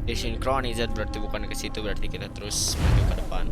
Desinkronizat berarti bukan ke situ, berarti kita terus maju ke depan.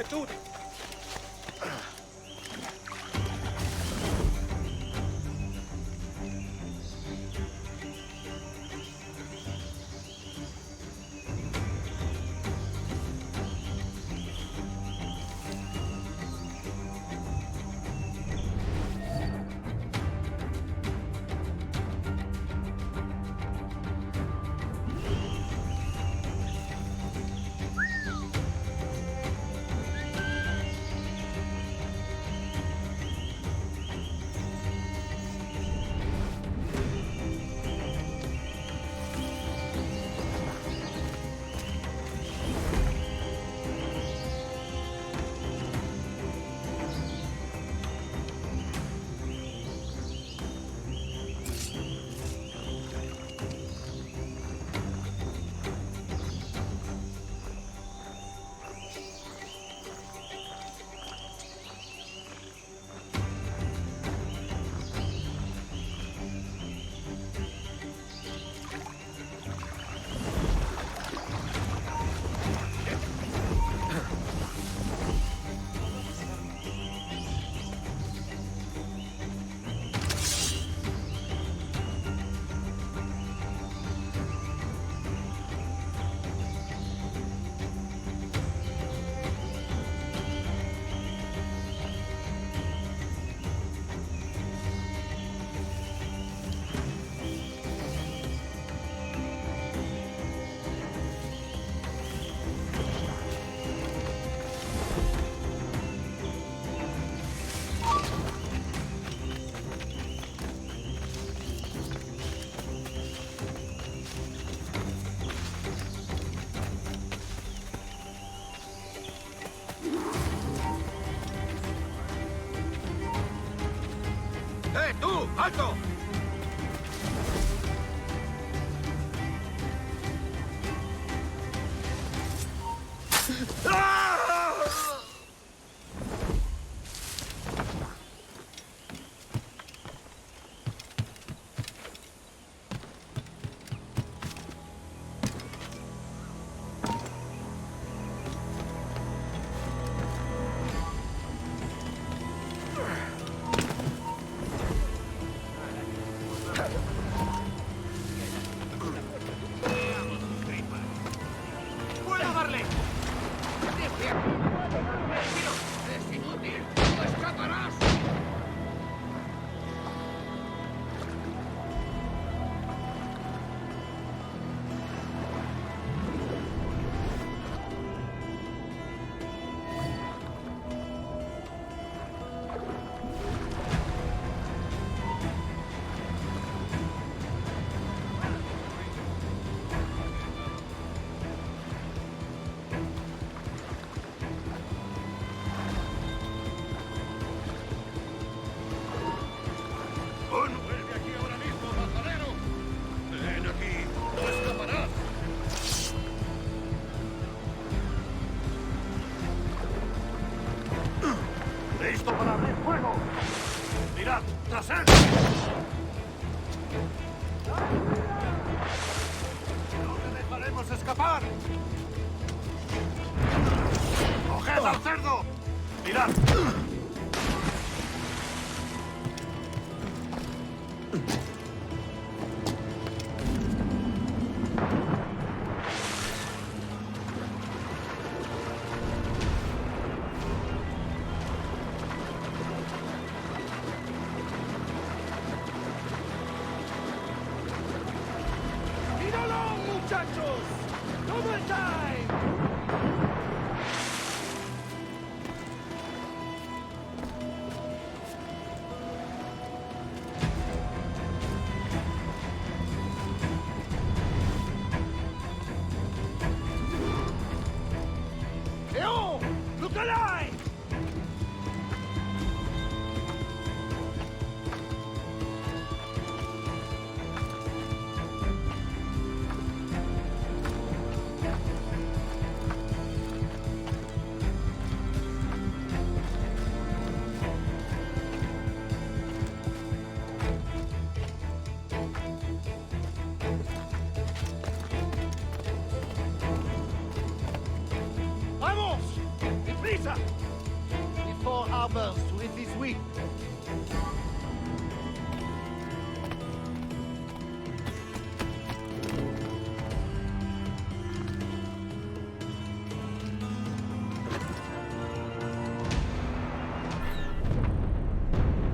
Tudo! ¡Alto! ¡Puedo darle! ¡Es inútil! ¡No escaparás! ¡Vuelve aquí ahora mismo, mazanero! ¡Ven aquí! ¡No escaparás! ¡Listo para abrir fuego! ¡Mirad! ¡Tras él! ¡No le dejaremos escapar! ¡Coged al cerdo! ¡Mirad! ¡Míralo, muchachos! ¡Double time! ¡Eo! ¡Look alive! ¡Vamos! ¡Deprisa! Before harbors with this week.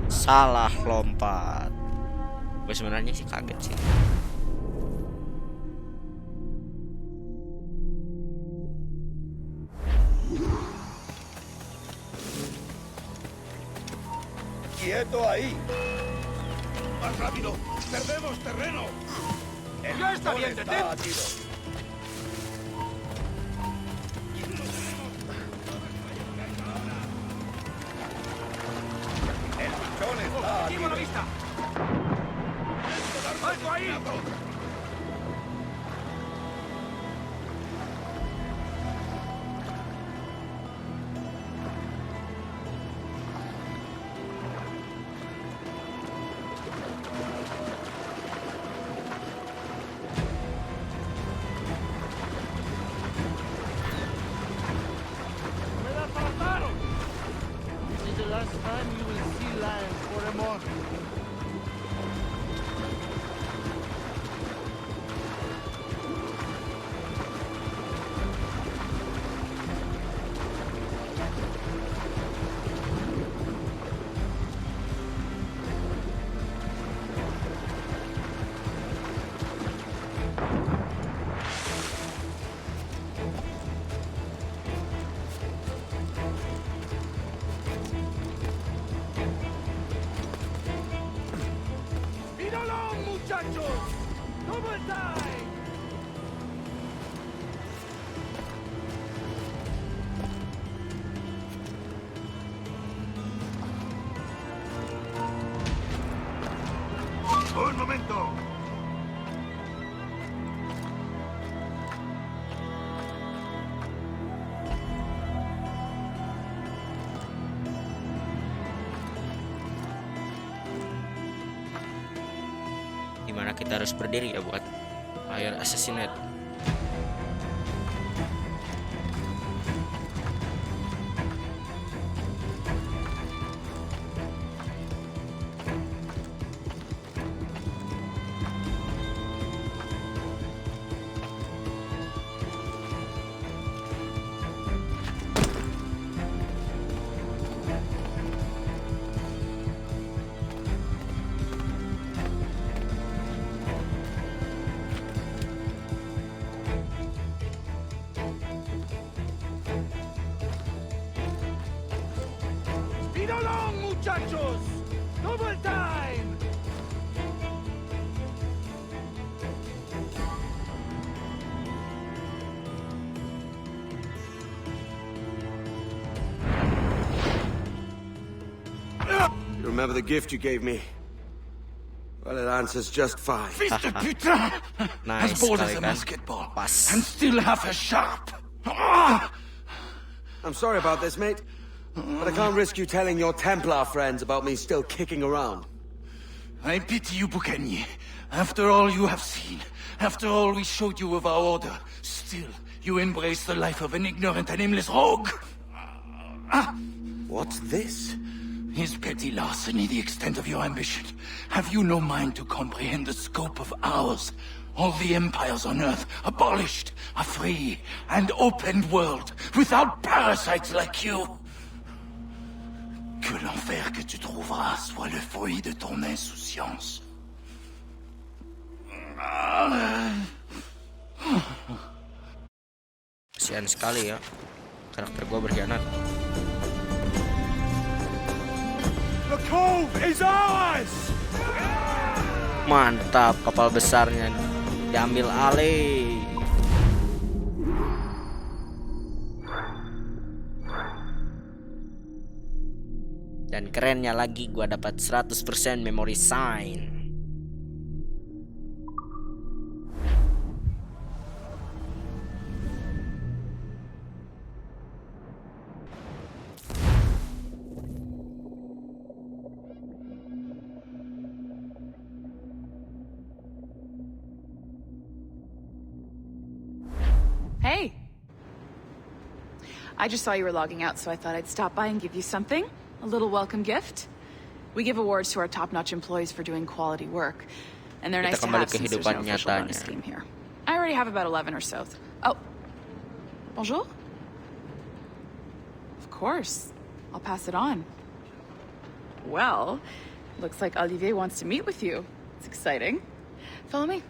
Salah lompat. Gue sebenarnya sih kaget sih. ¡Quieto ahí! ¡Más rápido! ¡Perdemos terreno! ¡Ya está bien, detén! ¡El pichón está ¡Objetivo a la vista! ¡Alto ahí! Karena kita harus berdiri ya buat layar assassinate. Speed along, muchachos! Double time! You remember the gift you gave me? Well, it answers just fine. Fils de putain! Nice As bold as sekali a kan. basketball. Pas. And still half as sharp. Ah! I'm sorry about this, mate. But I can't risk you telling your Templar friends about me still kicking around. I pity you, Boucanier. After all you have seen, after all we showed you of our order, still you embrace the life of an ignorant and aimless rogue. What's this? Is petty larceny the extent of your ambition? Have you no mind to comprehend the scope of ours? All the empires on Earth abolished, a free and open world without parasites like you. Que l'enfer que tu trouveras soit le fruit de ton insouciance. Kasian sekali ya. Karakter gua berkhianat. The cove is ours! Mantap, kapal besarnya diambil alih. Dan kerennya lagi gua dapat 100% memory sign. Hey! I just saw you were logging out, so I thought I'd stop by and give you something. A little welcome gift. We give awards to our top-notch employees for doing quality work. And they're nice to kembali have ke since there's kehidupan no official nyatanya. bonus scheme here. I already have about 11 or so. Oh. Bonjour? Of course. I'll pass it on. Well, looks like Olivier wants to meet with you. It's exciting. Follow me.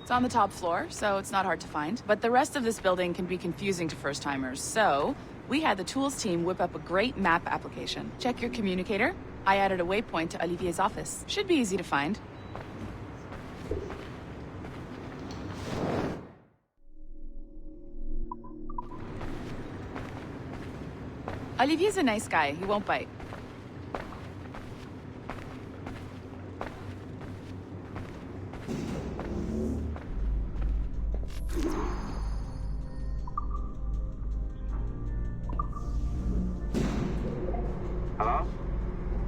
It's on the top floor, so it's not hard to find. But the rest of this building can be confusing to first-timers, so we had the tools team whip up a great map application. Check your communicator. I added a waypoint to Olivier's office. Should be easy to find. Olivier's a nice guy. He won't bite. Hello?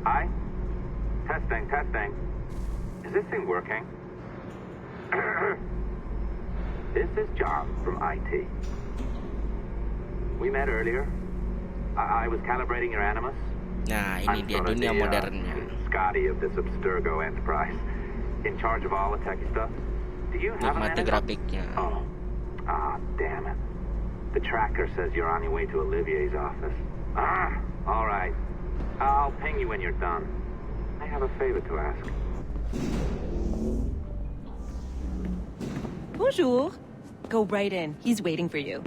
Hi? Testing. Is this thing working? This is John from IT. We met earlier. I was calibrating your Animus. Nah, ini I'm dia sort of dunia the, modernnya. Scotty of this Abstergo enterprise. In charge of all the techie stuff. Do you have an Nikmati Animus? grafiknya. Oh. Ah, damn it. The tracker says you're on your way to Olivier's office. Ah, all right. I'll ping you when you're done. I have a favor to ask. Bonjour. Go right in. He's waiting for you.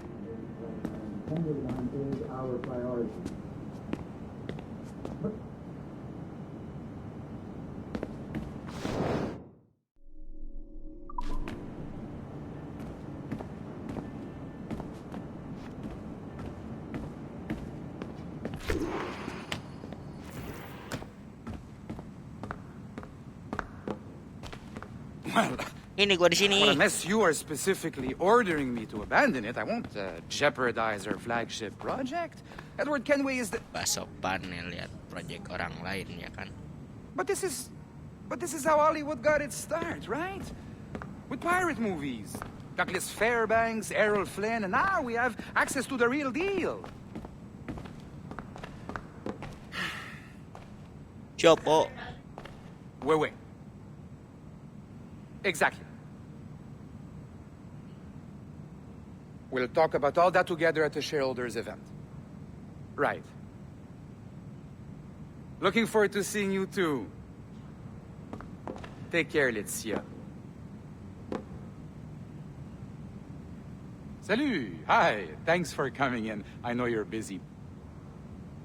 Well, Ini gua di sini. Well, unless you are specifically ordering me to abandon it, I won't jeopardize our flagship project. Edward Kenway is the... Basopan nih lihat project orang lain ya kan. But this is But this is how Hollywood got its start, right? With pirate movies. Douglas Fairbanks, Errol Flynn, and now we have access to the real deal. Siapa? Wait. Exactly. We'll talk about all that together at the shareholders event. Right. Looking forward to seeing you too. Take care, Laetitia. Salut! Hi! Thanks for coming in. I know you're busy.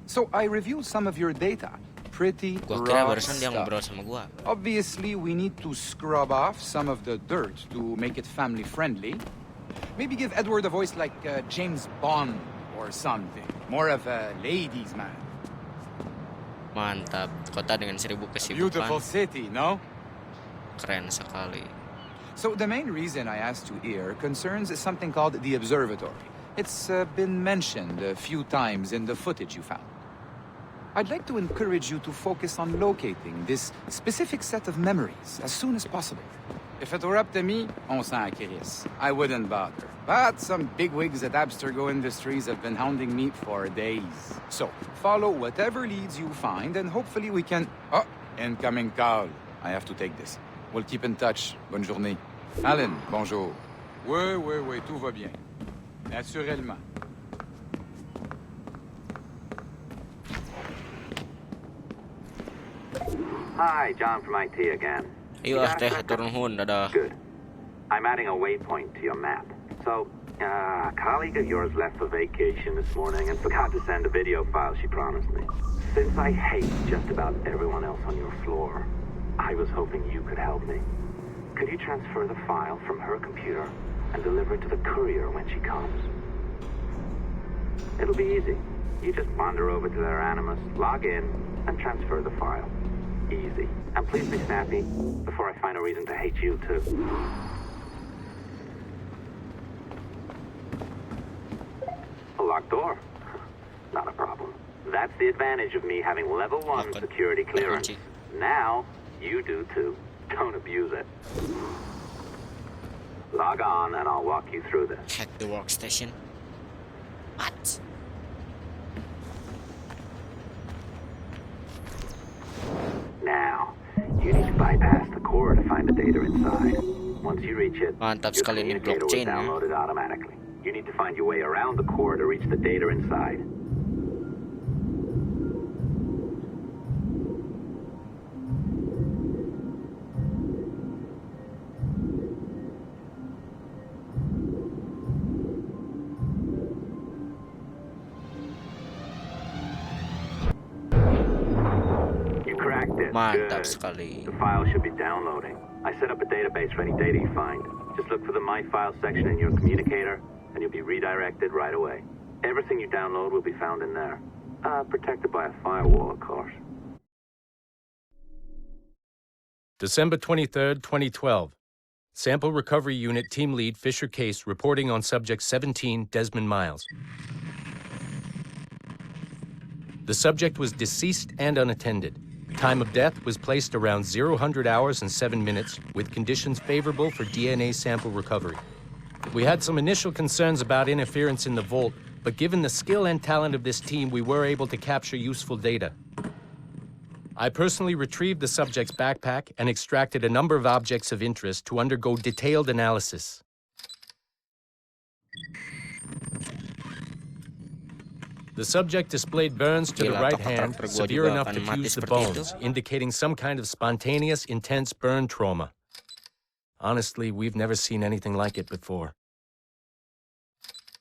So, I reviewed some of your data. Pretty Gua kira raw barusan dia stuff. ngobrol sama gua. Obviously, we need to scrub off some of the dirt to make it family-friendly. Maybe give Edward a voice like James Bond or something. More of a ladies' man. Mantap. Kota dengan 1000 Beautiful kesibukan. city, no? Keren sekali. So the main reason I asked you here concerns something called the observatory. It's been mentioned a few times in the footage you found. I'd like to encourage you to focus on locating this specific set of memories as soon as possible. If it were up to me, on s'en crisse. I wouldn't bother. But some bigwigs at Abstergo Industries have been hounding me for days. So, follow whatever leads you find, and hopefully we can... Oh, incoming call. I have to take this. We'll keep in touch. Bonne journée. Alan, bonjour. Oui, tout va bien. Naturellement. Hi, John from IT again. Ayo teh turun hun dadah. Good. I'm adding a waypoint to your map. So, a colleague of yours left for vacation this morning and forgot to send a video file she promised me. Since I hate just about everyone else on your floor, I was hoping you could help me. Could you transfer the file from her computer and deliver it to the courier when she comes? It'll be easy. You just wander over to their Animus, log in, and transfer the file. Easy. And please be snappy before I find a reason to hate you too. A locked door? Not a problem. That's the advantage of me having level 1 security clearance. Now, you do too. Don't abuse it. Log on and I'll walk you through this. Hack the workstation. What? Now, you need to bypass the core to find the data inside. Once you reach it, Mantap your sekali ini communicator will blockchain ya. download it automatically. You need to find your way around the core to reach the data inside. You cracked it. Mantap Good. sekali. The file should be downloading. I set up a database for any data you find. Just look for the My Files section in your communicator, and you'll be redirected right away. Everything you download will be found in there. Protected by a firewall, of course. December 23rd, 2012. Sample Recovery Unit Team Lead Fisher Case reporting on Subject 17, Desmond Miles. The subject was deceased and unattended. Time of death was placed around 0000 hours and 7 minutes, with conditions favorable for DNA sample recovery. We had some initial concerns about interference in the vault, but given the skill and talent of this team, we were able to capture useful data. I personally retrieved the subject's backpack and extracted a number of objects of interest to undergo detailed analysis. The subject displayed burns to the Gila, right apakah hand, karakter gua severe juga enough akan to mati fuse the seperti itu? bones, indicating some kind of spontaneous, intense burn trauma. Honestly, we've never seen anything like it before.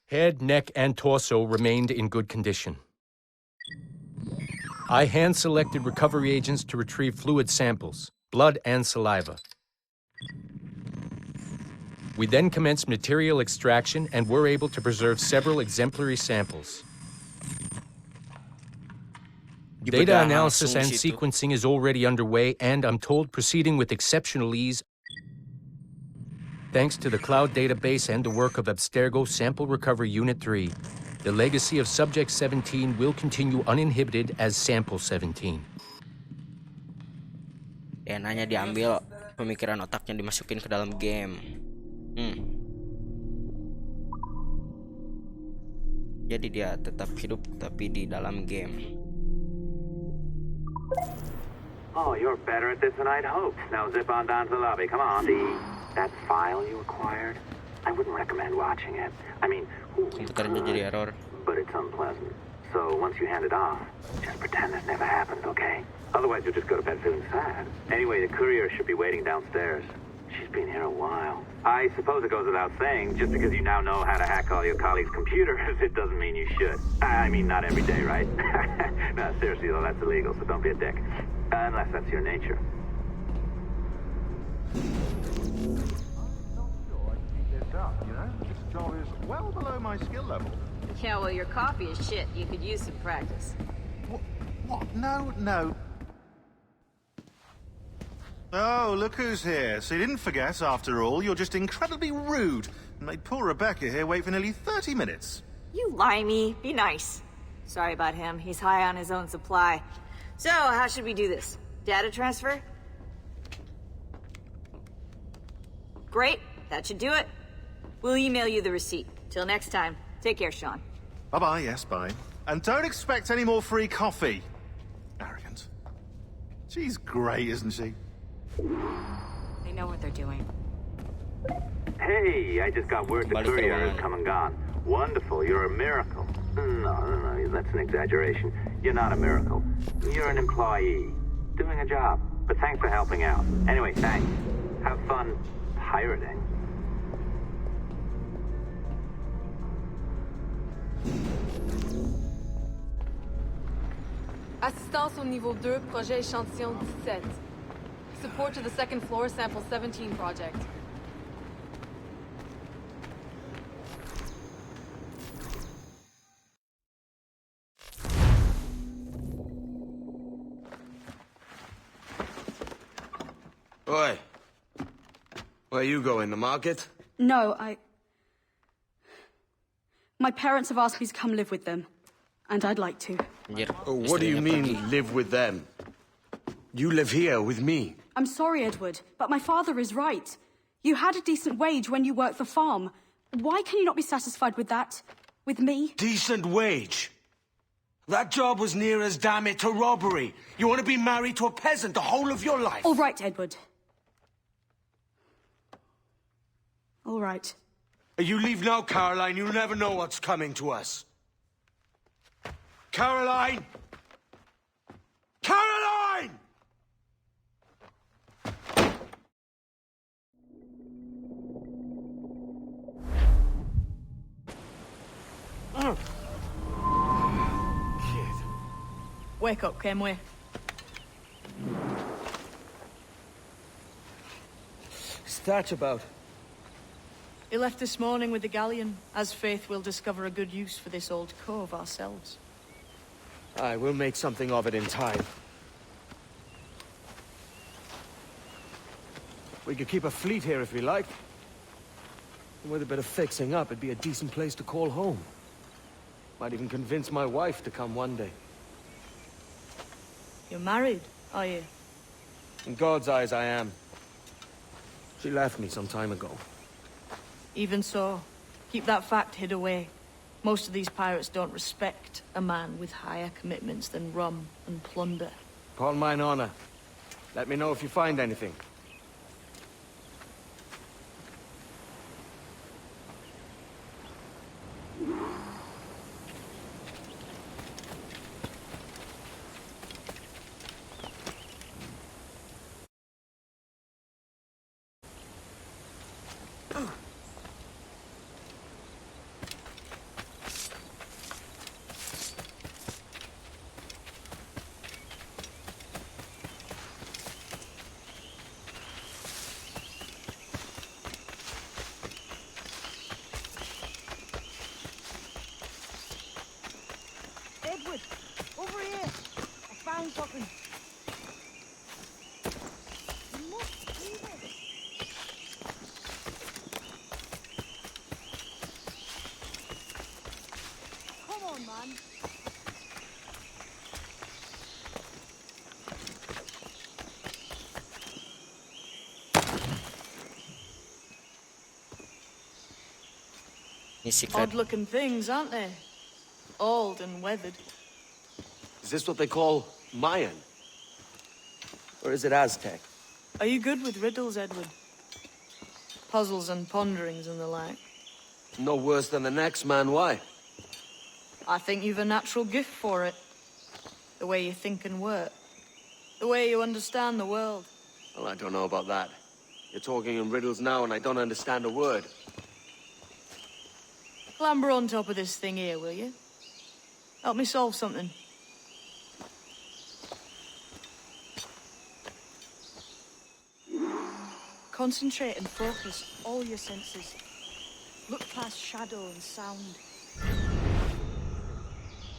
Head, neck, and torso remained in good condition. I hand-selected recovery agents to retrieve fluid samples, blood and saliva. We then commenced material extraction and were able to preserve several exemplary samples. Data Dibedah analysis langsung and di situ. sequencing is already underway, and I'm told proceeding with exceptional ease. Thanks to the cloud database and the work of Abstergo Sample Recovery Unit 3, the legacy of Subject 17 will continue uninhibited as Sample 17. DNA-nya diambil, pemikiran otaknya dimasukin ke dalam game. Jadi dia tetap hidup tapi di dalam game. Oh, you're better at this than I'd hoped. Now zip on down to the lobby. Come on. See that file you acquired? I wouldn't recommend watching it. I mean, Komputernya jadi error. but it's unpleasant. So once you hand it off, just pretend this never happened, okay? Otherwise, you'll just go to bed feeling sad. Anyway, the courier should be waiting downstairs. She's been here a while. I suppose it goes without saying, just because you now know how to hack all your colleagues' computers, it doesn't mean you should. I mean, not every day, right? No, seriously, though, that's illegal, so don't be a dick. Unless that's your nature. This job is well below my skill level. Yeah, well, your coffee is shit. You could use some practice. What? No. Oh, look who's here. So you didn't forget, after all. You're just incredibly rude. And made poor Rebecca here wait for nearly 30 minutes. You limey. Be nice. Sorry about him. He's high on his own supply. So, how should we do this? Data transfer? Great. That should do it. We'll email you the receipt. Till next time. Take care, Sean. Bye-bye, yes, bye. And don't expect any more free coffee. Arrogant. She's great, isn't she? They know what they're doing. Hey, I just got word the courier has come and gone. Wonderful, you're a miracle. No, that's an exaggeration. You're not a miracle. You're an employee, doing a job. But thanks for helping out. Anyway, thanks. Have fun pirating. Assistance au niveau 2, projet échantillon 17. Support to the second floor, sample 17 project. Oi. Where you going, the market? No, My parents have asked me to come live with them. And I'd like to. Oh, what do you mean, live with them? You live here with me. I'm sorry, Edward, but my father is right. You had a decent wage when you worked the farm. Why can you not be satisfied with that? With me? Decent wage? That job was near as, damn it, to robbery. You want to be married to a peasant the whole of your life? All right, Edward. All right. You leave now, Caroline. You never know what's coming to us. Caroline! Caroline! Kid. Wake up, Kenway. What's that about? He left this morning with the galleon. As faith, we'll discover a good use for this old cove ourselves. Aye, we'll make something of it in time. We could keep a fleet here if we liked. And with a bit of fixing up, it'd be a decent place to call home. Might even convince my wife to come one day. You're married, are you? In God's eyes, I am. She left me some time ago. Even so, keep that fact hid away. Most of these pirates don't respect a man with higher commitments than rum and plunder. Upon mine honor. Let me know if you find anything. Edward, over here. I found something. You must see this. Come on, man. Ini secret. Odd-looking things, aren't they? Old and weathered. Is this what they call Mayan? Or is it Aztec? Are you good with riddles, Edward? Puzzles and ponderings and the like? No worse than the next man, why? I think you've a natural gift for it. The way you think and work. The way you understand the world. Well, I don't know about that. You're talking in riddles now and I don't understand a word. Clamber on top of this thing here, will you? Help me solve something. Concentrate and focus all your senses. Look past shadow and sound.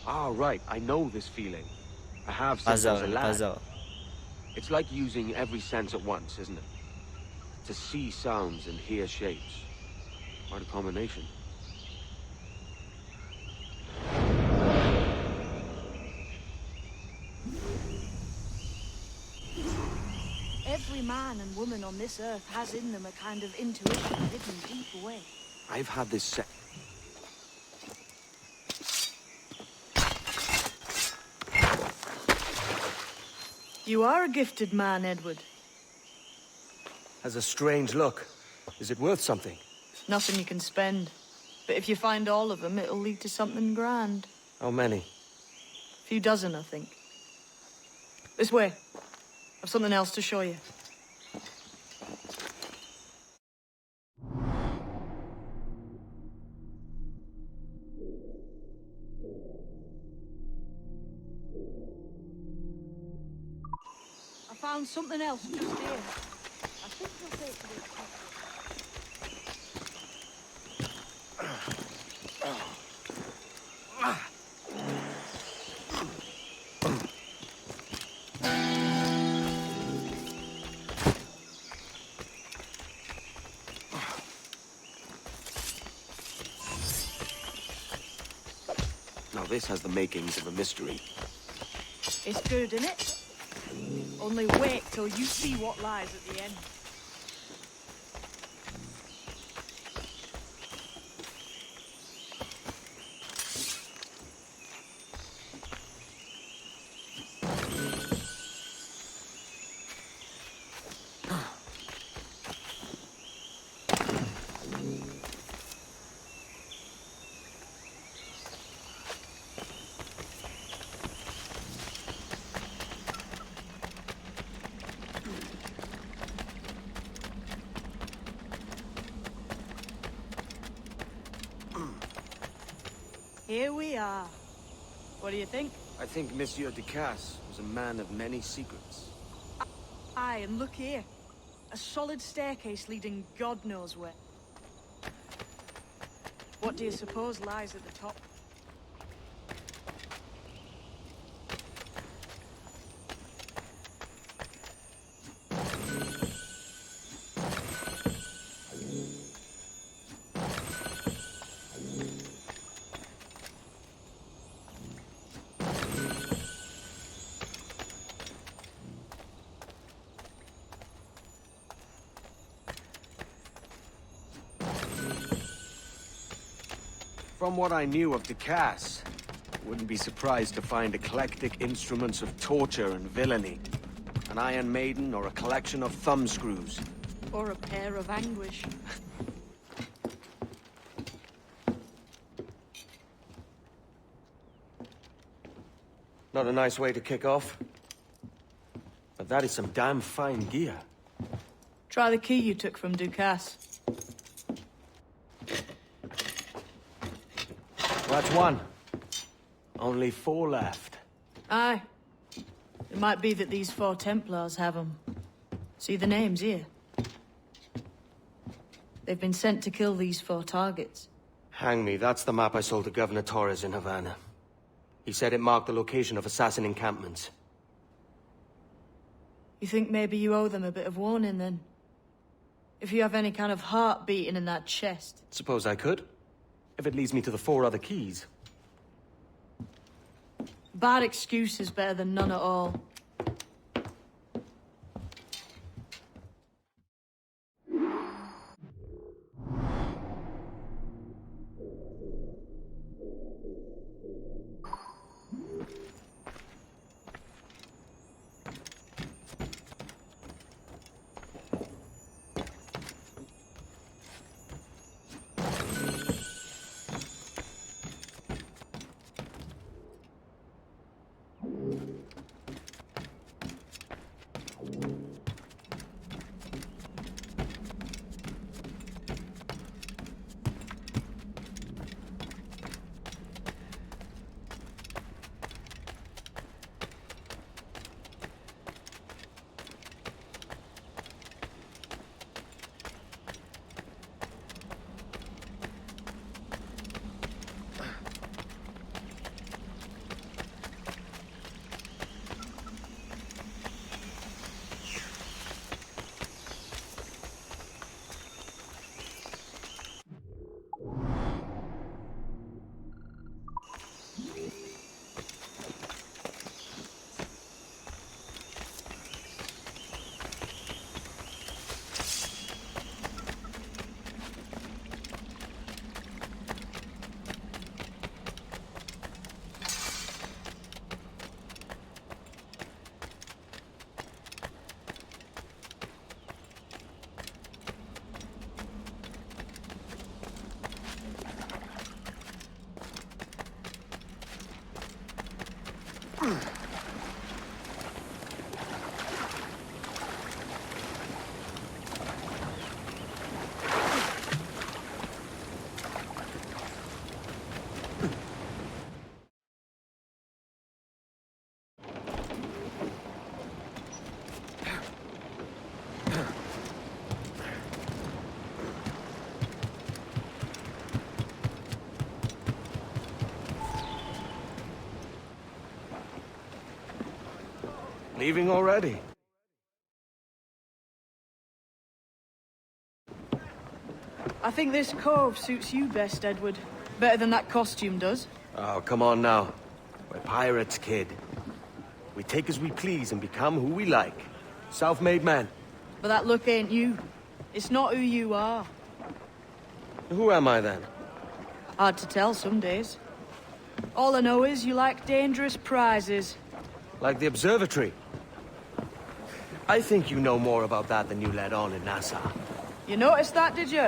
Ah, right. I know this feeling. I have since I was a lad. Puzzle. It's like using every sense at once, isn't it? To see sounds and hear shapes. Quite a combination. Every man and woman on this earth has in them a kind of intuition hidden deep away. I've had this set. You are a gifted man, Edward. Has a strange look. Is it worth something? Nothing you can spend. But if you find all of them, it'll lead to something grand. How many? A few dozen, I think. This way. I've something else to show you. I found something else just here. I think you'll take to this. Now this has the makings of a mystery. It's good, isn't it? Only wait till you see what lies at the end. Here we are. What do you think? I think Monsieur Ducasse was a man of many secrets. Aye, and look here. A solid staircase leading God knows where. What do you suppose lies at the top? From what I knew of Ducasse, I wouldn't be surprised to find eclectic instruments of torture and villainy. An Iron Maiden or a collection of thumbscrews. Or a pair of anguish. Not a nice way to kick off. But that is some damn fine gear. Try the key you took from Ducasse. That's one. Only 4 left. Aye. It might be that these 4 Templars have them. See the names here? They've been sent to kill these 4 targets. Hang me, that's the map I sold to Governor Torres in Havana. He said it marked the location of assassin encampments. You think maybe you owe them a bit of warning, then? If you have any kind of heart beating in that chest. Suppose I could? If it leads me to the 4 other keys. Bad excuse is better than none at all. Leaving already? I think this cove suits you best, Edward. Better than that costume does. Oh, come on now. We're pirates, kid. We take as we please and become who we like. Self-made man. But that look ain't you. It's not who you are. Who am I then? Hard to tell some days. All I know is you like dangerous prizes. Like the observatory. I think you know more about that than you let on in Nassau. You noticed that, did you?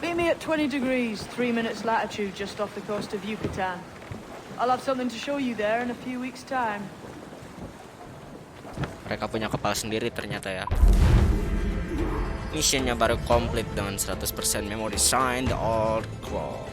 Meet me at 20 degrees, 3 minutes latitude just off the coast of Yucatan. I'll have something to show you there in a few weeks' time. Mereka punya kapal sendiri ternyata ya. Missionnya baru komplit dengan 100% memory sign the old clock.